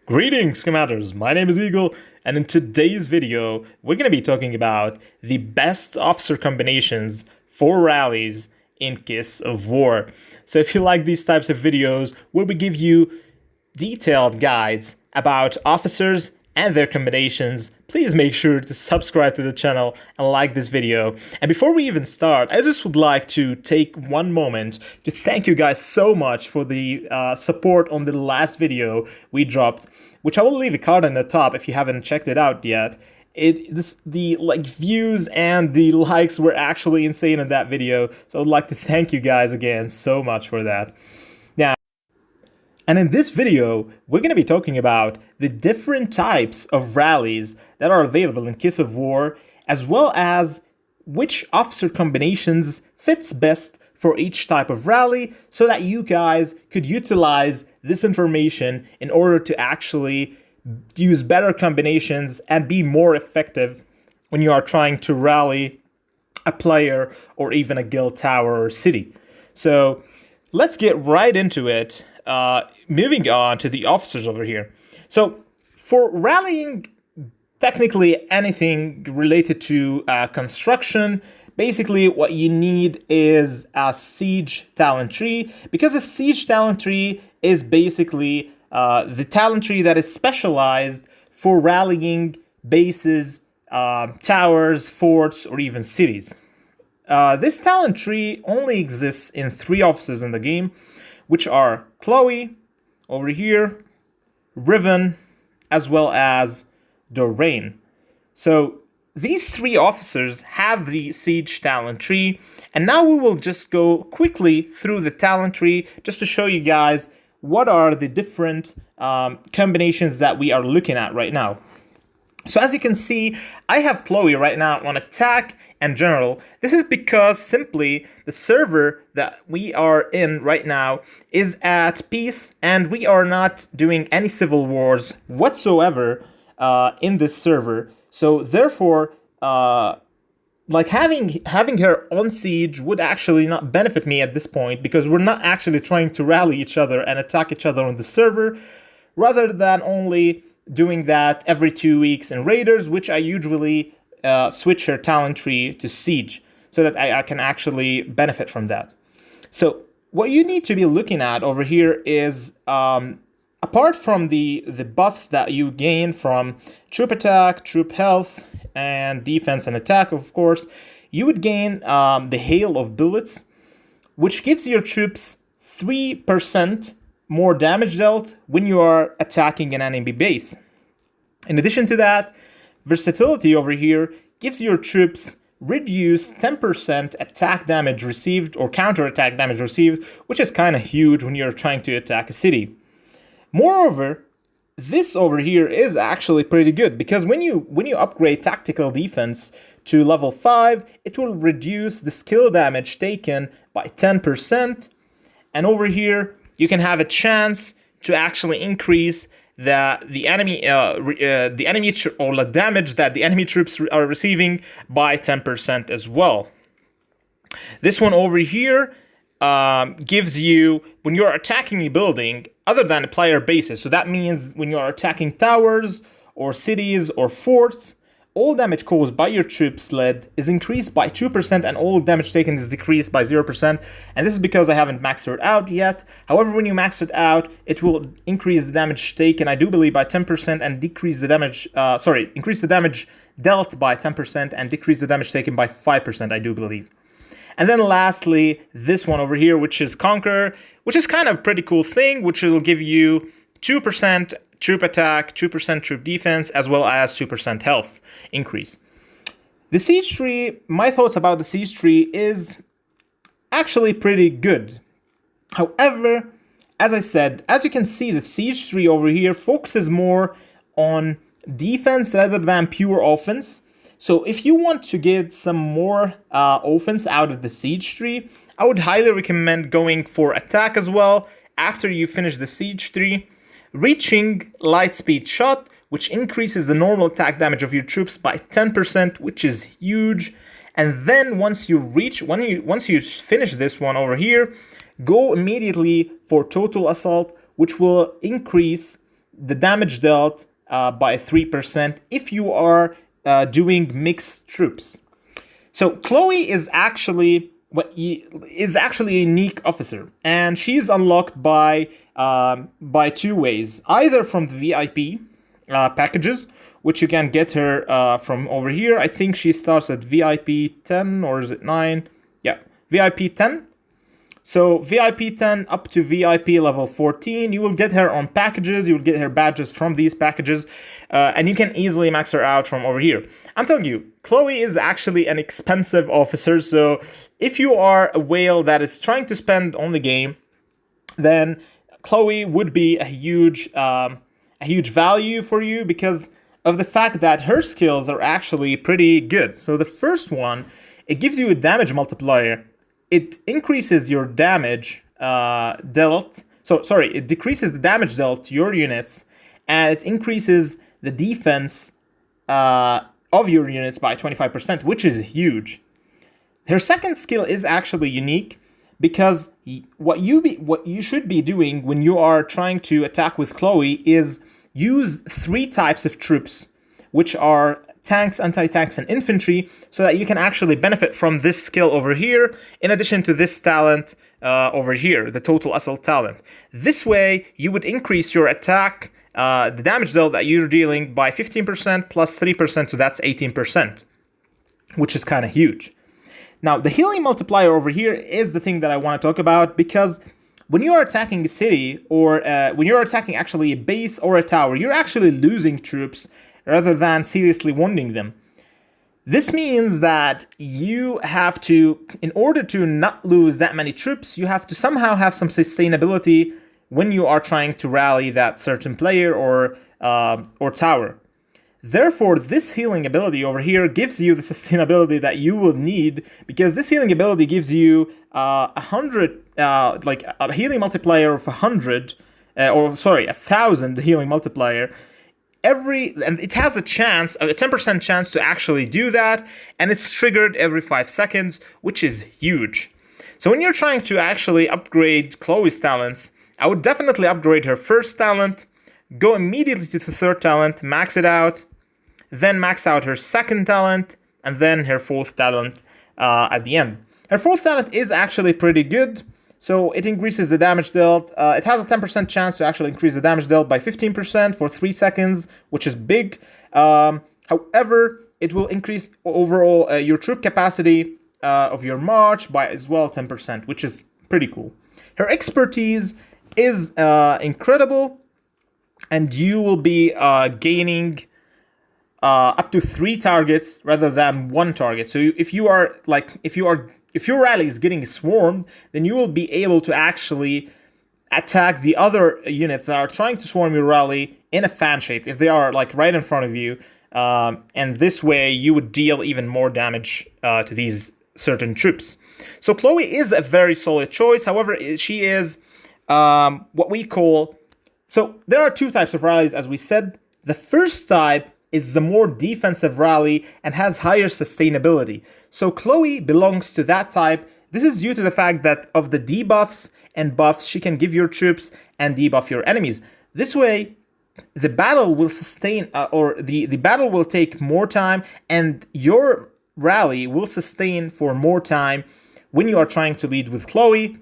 Greetings, Commanders! My name is Eagle, and in today's video, we're going to be talking about the best officer combinations for rallies in case of war. So if you like these types of videos, where we give you detailed guides about officers and their combinations, please make sure to subscribe to the channel and like this video. And before we even start, I just would like to take one moment to thank you guys so much for the support on the last video we dropped, which I will leave a card on the top if you haven't checked it out yet. The views and the likes were actually insane in that video, so I'd like to thank you guys again so much for that. And in this video, we're going to be talking about the different types of rallies that are available in case of war, as well as which officer combinations fits best for each type of rally, so that you guys could utilize this information in order to actually use better combinations and be more effective when you are trying to rally a player or even a guild tower or city. So let's get right into it. Moving on to the officers over here. So for rallying technically anything related to construction, basically what you need is a siege talent tree, because a siege talent tree is basically the talent tree that is specialized for rallying bases, towers, forts, or even cities. This talent tree only exists in 3 officers in the game, which are Chloe over here, Riven, as well as Doreen. So these 3 officers have the siege talent tree, and now we will just go quickly through the talent tree just to show you guys what are the different combinations that we are looking at right now. So as you can see, I have Chloe right now on attack and general. This is because simply the server that we are in right now is at peace, and we are not doing any civil wars whatsoever in this server. So therefore, having her on siege would actually not benefit me at this point, because we're not actually trying to rally each other and attack each other on the server, rather than only doing that every 2 weeks in raiders, which I usually switch her talent tree to siege, so that I can actually benefit from that. So what you need to be looking at over here is, apart from the buffs that you gain from troop attack, troop health, and defense and attack, of course, you would gain the hail of bullets, which gives your troops 3% more damage dealt when you are attacking an enemy base. In addition to that, versatility over here gives your troops reduced 10% attack damage received or counter attack damage received, which is kind of huge when you're trying to attack a city. Moreover, this over here is actually pretty good, because when you upgrade tactical defense to level 5, it will reduce the skill damage taken by 10%, and over here you can have a chance to actually increase the enemy or the damage that the enemy troops are receiving by 10% as well. This one over here gives you, when you're attacking a building other than a player bases, so that means when you're attacking towers or cities or forts, all damage caused by your troops led is increased by 2%, and all damage taken is decreased by 0%. And this is because I haven't maxed it out yet. However, when you max it out, it will increase the damage taken, I do believe, by 10% and decrease the damage, increase the damage dealt by 10% and decrease the damage taken by 5%, I do believe. And then lastly, this one over here, which is Conquer, which is kind of a pretty cool thing, which will give you 2% troop attack, 2% troop defense, as well as 2% health increase. The siege tree, my thoughts about the siege tree is actually pretty good. However, as I said, as you can see, the siege tree over here focuses more on defense rather than pure offense. So if you want to get some more offense out of the siege tree, I would highly recommend going for attack as well after you finish the siege tree, reaching light speed shot, which increases the normal attack damage of your troops by 10%, which is huge. And then once you finish this one over here, go immediately for total assault, which will increase the damage dealt by 3% if you are doing mixed troops. So Chloe is actually a unique officer, and she's unlocked by two ways: either from the VIP packages, which you can get her from over here. I think she starts at VIP 10, or is it 9? Yeah, VIP 10. So VIP 10 up to VIP level 14, you will get her on packages, you will get her badges from these packages, and you can easily max her out from over here. I'm telling you, Chloe is actually an expensive officer, so if you are a whale that is trying to spend on the game, then Chloe would be a huge value for you because of the fact that her skills are actually pretty good. So the first one, it gives you a damage multiplier. It increases your damage dealt. It decreases the damage dealt to your units, and it increases the defense of your units by 25%, which is huge. Her second skill is actually unique because what you should be doing when you are trying to attack with Chloe is use 3 types of troops, which are tanks, anti-tanks, and infantry, so that you can actually benefit from this skill over here, in addition to this talent over here, the total assault talent. This way, you would increase your attack, the damage dealt that you're dealing by 15% plus 3%, so that's 18%, which is kind of huge. Now, the healing multiplier over here is the thing that I want to talk about, because when you are attacking a city, or when you're attacking actually a base or a tower, you're actually losing troops rather than seriously wounding them. This means that you have to, in order to not lose that many troops, you have to somehow have some sustainability when you are trying to rally that certain player or tower. Therefore, this healing ability over here gives you the sustainability that you will need, because this healing ability gives you a healing multiplier of 1,000 healing multiplier. And it has a 10% chance to actually do that, and it's triggered every 5 seconds, which is huge. So when you're trying to actually upgrade Chloe's talents, I would definitely upgrade her first talent, go immediately to the third talent, max it out, then max out her second talent, and then her fourth talent at the end. Her fourth talent is actually pretty good. So it increases the damage dealt. It has a 10% chance to actually increase the damage dealt by 15% for 3 seconds, which is big. However, it will increase overall your troop capacity of your march by as well 10%, which is pretty cool. Her expertise is incredible, and you will be gaining up to 3 targets rather than 1 target. So if your rally is getting swarmed, then you will be able to actually attack the other units that are trying to swarm your rally in a fan shape, if they are like right in front of you. And this way you would deal even more damage to these certain troops. So Chloe is a very solid choice. However, she is what we call... So there are 2 types of rallies, as we said. The first type is the more defensive rally and has higher sustainability. So Chloe belongs to that type. This is due to the fact that of the debuffs and buffs she can give your troops and debuff your enemies. This way, the battle will sustain, the battle will take more time, and your rally will sustain for more time when you are trying to lead with Chloe.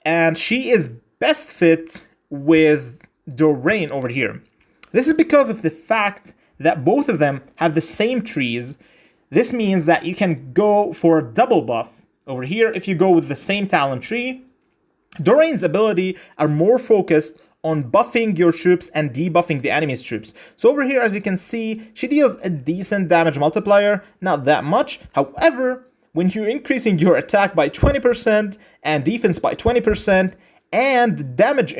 And she is best fit with Doreen over here. This is because of the fact that both of them have the same trees. This means that you can go for a double buff over here if you go with the same talent tree. Doreen's ability are more focused on buffing your troops and debuffing the enemy's troops. So over here, as you can see, she deals a decent damage multiplier, not that much. However, when you're increasing your attack by 20% and defense by 20%, and the damage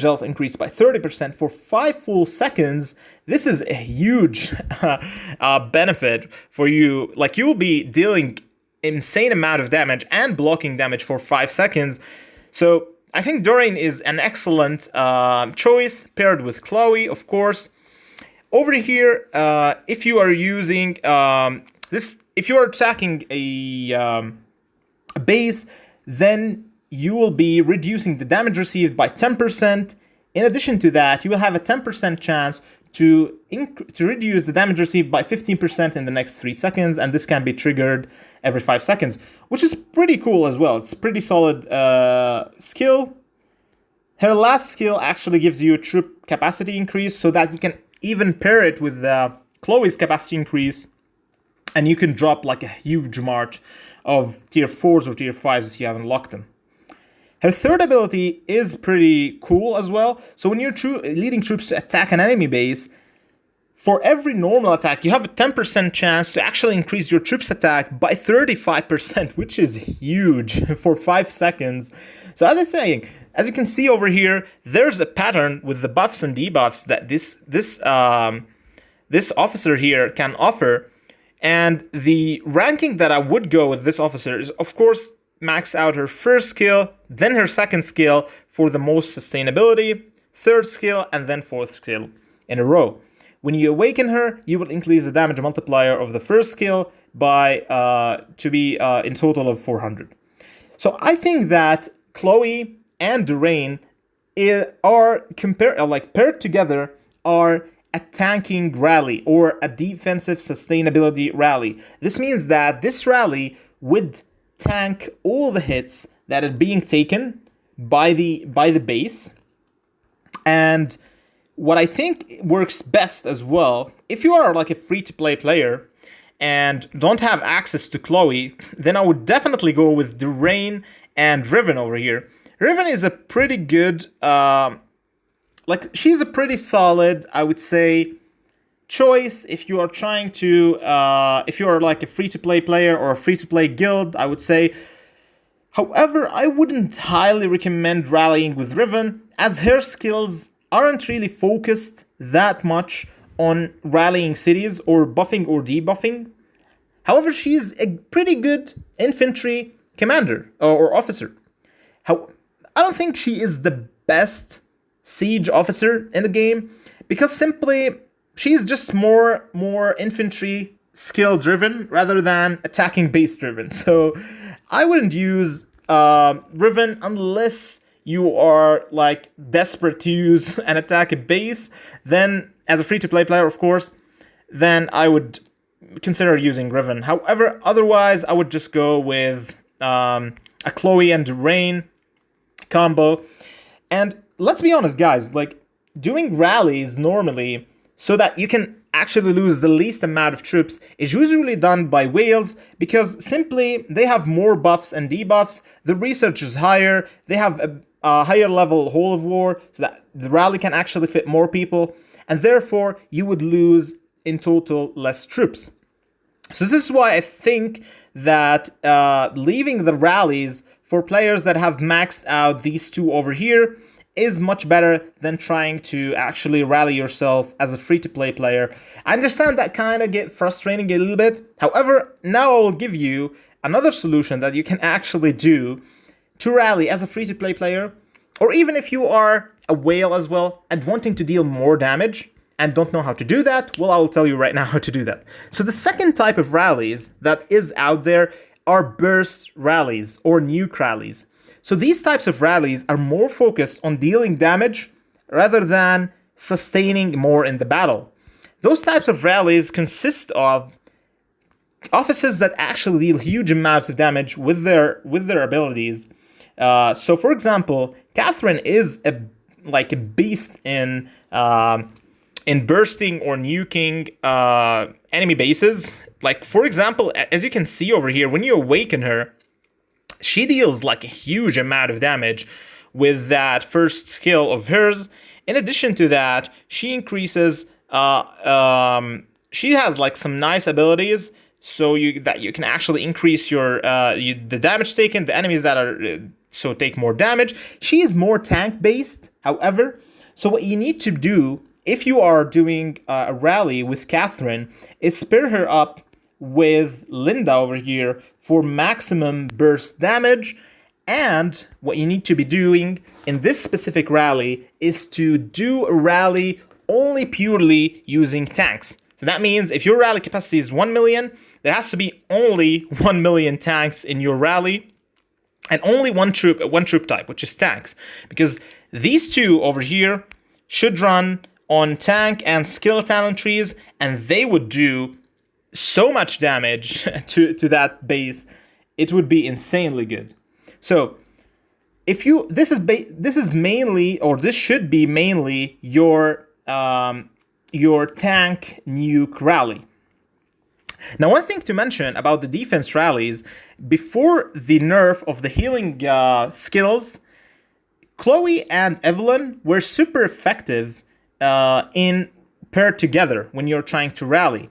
dealt increase by 30% for 5 full seconds, this is a huge benefit for you. Like, you will be dealing insane amount of damage and blocking damage for 5 seconds. So I think Doreen is an excellent choice paired with Chloe, of course. Over here, if you are using if you are attacking a base, then you will be reducing the damage received by 10%, In addition to that, you will have a 10% chance to reduce the damage received by 15% in the next 3 seconds, and this can be triggered every 5 seconds, which is pretty cool as well. It's a pretty solid skill. Her last skill actually gives you a troop capacity increase, so that you can even pair it with Chloe's capacity increase, and you can drop like a huge march of tier 4s or tier 5s if you haven't locked them. Her third ability is pretty cool as well. So when you're leading troops to attack an enemy base, for every normal attack, you have a 10% chance to actually increase your troops' attack by 35%, which is huge for 5 seconds. So as I was saying, as you can see over here, there's a pattern with the buffs and debuffs that this officer here can offer. And the ranking that I would go with this officer is, of course, max out her first skill, then her second skill for the most sustainability, third skill, and then fourth skill in a row. When you awaken her, you will increase the damage multiplier of the first skill by to be in total of 400. So I think that Chloe and Doreen are paired together are a tanking rally or a defensive sustainability rally. This means that this rally would tank all the hits that are being taken by the base. And what I think works best as well, if you are like a free-to-play player and don't have access to Chloe, then I would definitely go with Doreen and Riven over here. Riven is a pretty good, she's a pretty solid, I would say, choice if you are trying to, if you are like a free-to-play player or a free-to-play guild, I would say. However, I wouldn't highly recommend rallying with Riven, as her skills aren't really focused that much on rallying cities or buffing or debuffing. However, she's a pretty good infantry commander or officer. I don't think she is the best siege officer in the game, because simply she's just more infantry skill driven rather than attacking base driven. So I wouldn't use Riven unless you are like desperate to use and attack a base. Then as a free-to-play player, of course, then I would consider using Riven. However, otherwise I would just go with a Chloe and Doreen combo. And let's be honest, guys, like doing rallies normally so that you can actually lose the least amount of troops is usually done by whales, because simply they have more buffs and debuffs, the research is higher, they have a higher level Hall of War, so that the rally can actually fit more people, and therefore you would lose in total less troops. So this is why I think that leaving the rallies for players that have maxed out these two over here is much better than trying to actually rally yourself as a free-to-play player. I understand that kind of get frustrating a little bit. However, now I will give you another solution that you can actually do to rally as a free-to-play player, or even if you are a whale as well and wanting to deal more damage and don't know how to do that, well, I will tell you right now how to do that. So the second type of rallies that is out there are burst rallies or nuke rallies. So these types of rallies are more focused on dealing damage rather than sustaining more in the battle. Those types of rallies consist of officers that actually deal huge amounts of damage with their abilities. So for example, Catherine is a beast in bursting or nuking enemy bases. Like, for example, as you can see over here, when you awaken her, she deals like a huge amount of damage with that first skill of hers. In addition to that, she increases, she has like some nice abilities so you can actually increase your the damage taken, the enemies that are so take more damage. She is more tank based, however. So what you need to do if you are doing a rally with Catherine is pair her up with Linda over here for maximum burst damage. And what you need to be doing in this specific rally is to do a rally only purely using tanks. So that means if your rally capacity is 1 million, there has to be only 1 million tanks in your rally, and only one troop type, which is tanks. Because These two over here should run on tank and skill talent trees, and they would do so much damage to that base. It would be insanely good. So if you, this is mainly, or this should be mainly your tank nuke rally. Now, one thing to mention about the defense rallies, before the nerf of the healing skills, Chloe and Evelyn were super effective in paired together when you're trying to rally.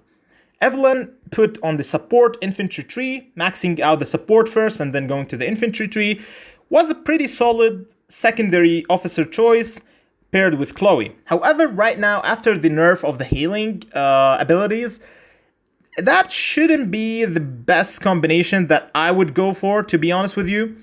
Evelyn put on the support infantry tree, maxing out the support first and then going to the infantry tree, was a pretty solid secondary officer choice paired with Chloe. However, right now, after the nerf of the healing abilities, that shouldn't be the best combination that I would go for, to be honest with you.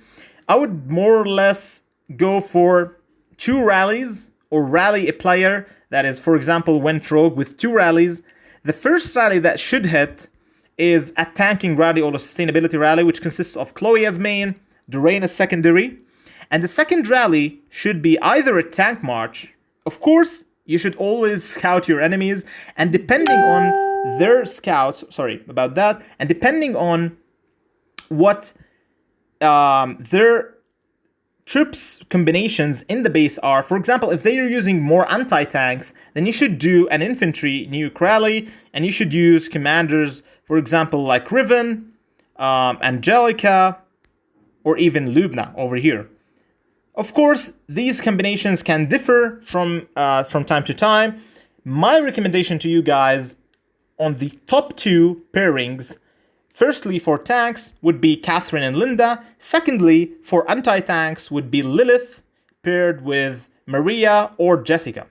I would more or less go for 2 rallies, or rally a player that is, for example, went rogue with 2 rallies. The first rally that should hit is a tanking rally or a sustainability rally, which consists of Chloe as main, Doreen as secondary. And the second rally should be either a tank march. Of course, you should always scout your enemies, and depending on their scouts, and depending on what their troops combinations in the base are. For example, if they are using more anti-tanks, then you should do an infantry nuke rally, and you should use commanders, for example, like Riven, Angelica, or even Lubna over here. Of course, these combinations can differ from time to time. My recommendation to you guys on the top 2 pairings, firstly for tanks would be Catherine and Linda. Secondly, for anti-tanks would be Lilith paired with Maria or Jessica.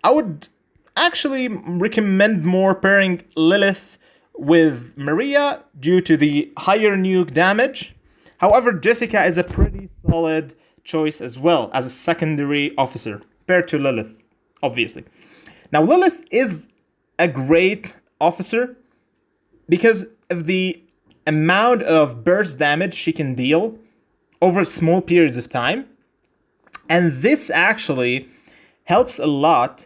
I would actually recommend more pairing Lilith with Maria due to the higher nuke damage. However, Jessica is a pretty solid choice as well as a secondary officer paired to Lilith, obviously. Now, Lilith is a great officer because of the amount of burst damage she can deal over small periods of time, and this actually helps a lot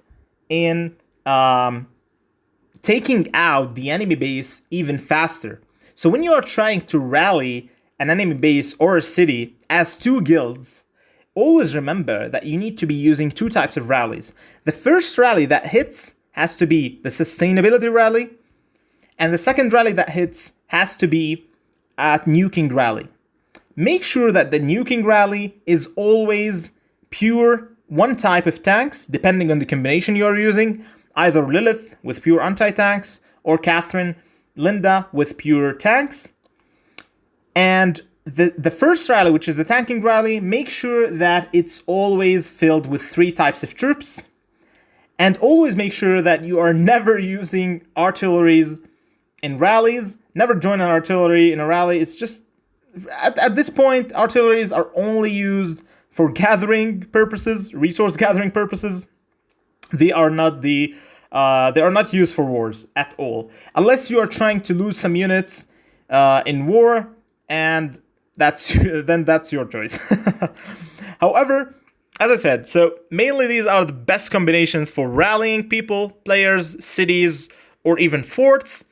in taking out the enemy base even faster. So when you are trying to rally an enemy base or a city as 2 guilds, always remember that you need to be using 2 types of rallies. The first rally that hits has to be the sustainability rally, and the second rally that hits has to be at nuking rally. Make sure that the nuking rally is always pure one type of tanks, depending on the combination you are using, either Lilith with pure anti-tanks or Catherine, Linda with pure tanks. And the first rally, which is the tanking rally, make sure that it's always filled with 3 types of troops. And always make sure that you are never using artilleries in rallies. Never join an artillery in a rally. It's just, at this point, artilleries are only used for gathering purposes, resource gathering purposes. They are not used for wars at all, unless you are trying to lose some units in war, and that's your choice. However, as I said, so mainly these are the best combinations for rallying people, players, cities, or even forts.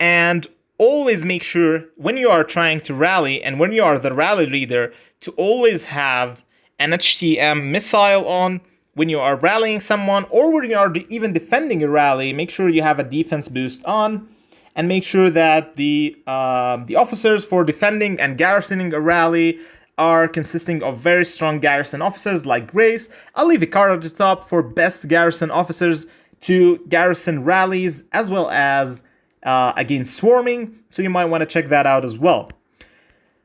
And always make sure when you are trying to rally and when you are the rally leader to always have an HTM missile on when you are rallying someone, or when you are even defending a rally. Make sure you have a defense boost on, and make sure that the officers for defending and garrisoning a rally are consisting of very strong garrison officers like Grace. I'll leave a card at the top for best garrison officers to garrison rallies, as well as against swarming, so you might want to check that out as well.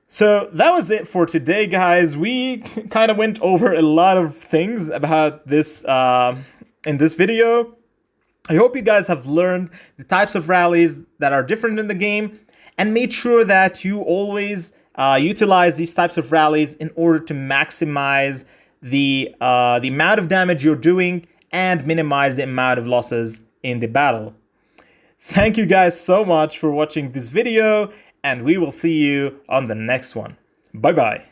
So that was it for today, guys. We kind of went over a lot of things about this in this video. I hope you guys have learned the types of rallies that are different in the game, and made sure that you always utilize these types of rallies in order to maximize the amount of damage you're doing and minimize the amount of losses in the battle. Thank you guys so much for watching this video, and we will see you on the next one. Bye bye.